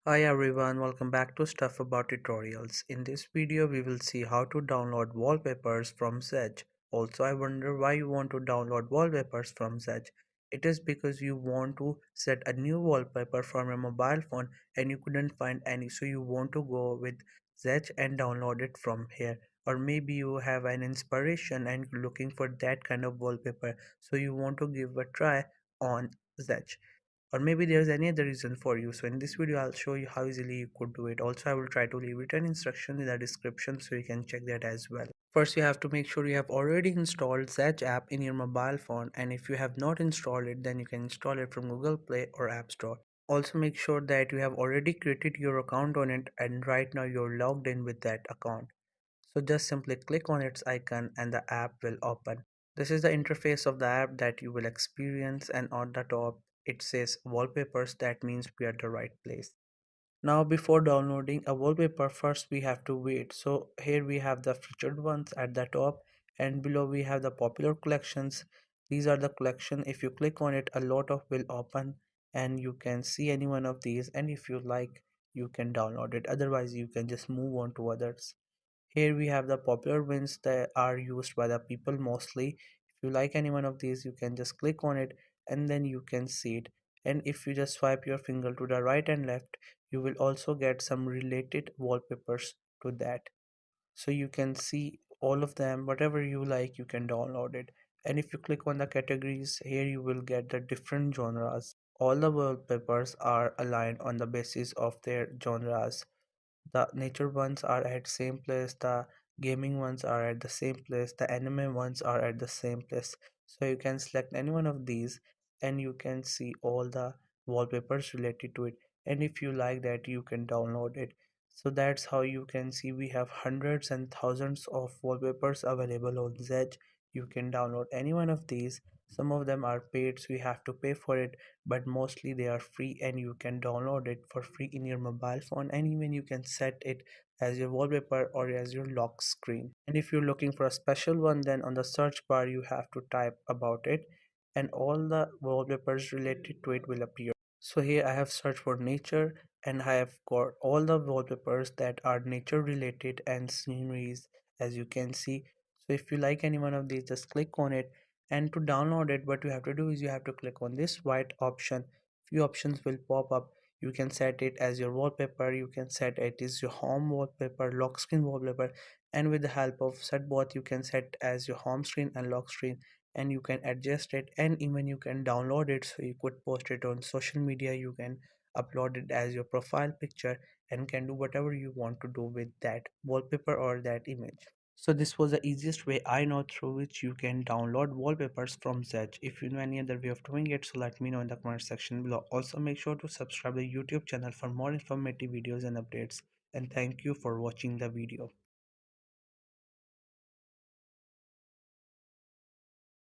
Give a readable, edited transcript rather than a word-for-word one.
Hi everyone, welcome back to Stuff About Tutorials. In this video, we will see how to download wallpapers from Zedge. Also, I wonder why you want to download wallpapers from Zedge. It is because you want to set a new wallpaper from your mobile phone and you couldn't find any, so you want to go with Zedge and download it from here. Or maybe you have an inspiration and you're looking for that kind of wallpaper, so you want to give a try on Zedge, or maybe there's any other reason for you. So in this video I'll show you how easily you could do it. Also, I will try to leave written instructions in the description so you can check that as well. First, you have to make sure you have already installed Zedge app in your mobile phone, and if you have not installed it, then you can install it from Google Play or App Store. Also, make sure that you have already created your account on it and right now you're logged in with that account. So just simply click on its icon and the app will open. This is the interface of the app that you will experience, and on the top it says wallpapers. That means we are at the right place. Now before downloading a wallpaper, first we have to wait. So here we have the featured ones at the top, and below we have the popular collections. These are the collection. If you click on it, a lot of will open and you can see any one of these, and if you like you can download it, otherwise you can just move on to others. Here we have the popular wins that are used by the people mostly. If you like any one of these, you can just click on it and then you can see it. And if you just swipe your finger to the right and left, you will also get some related wallpapers to that. So you can see all of them, whatever you like, you can download it. And if you click on the categories, here you will get the different genres. All the wallpapers are aligned on the basis of their genres. The nature ones are at same place, the gaming ones are at the same place, the anime ones are at the same place. So you can select any one of these and you can see all the wallpapers related to it, and if you like that you can download it. So that's how you can see we have hundreds and thousands of wallpapers available on Zedge. You can download any one of these. Some of them are paid, so you have to pay for it, but mostly they are free and you can download it for free in your mobile phone, and even you can set it as your wallpaper or as your lock screen. And if you're looking for a special one, then on the search bar you have to type about it and all the wallpapers related to it will appear. So here I have searched for nature and I have got all the wallpapers that are nature related and sceneries, as you can see. So if you like any one of these, just click on it, and to download it what you have to do is you have to click on this white option. Few options will pop up. You can set it as your wallpaper, you can set it as your home wallpaper, lock screen wallpaper, and with the help of set both you can set as your home screen and lock screen, and you can adjust it, and even you can download it so you could post it on social media. You can upload it as your profile picture and can do whatever you want to do with that wallpaper or that image. So this was the easiest way I know through which you can download wallpapers from Zedge. If you know any other way of doing it, so let me know in the comment section below. Also make sure to subscribe to the YouTube channel for more informative videos and updates. And thank you for watching the video.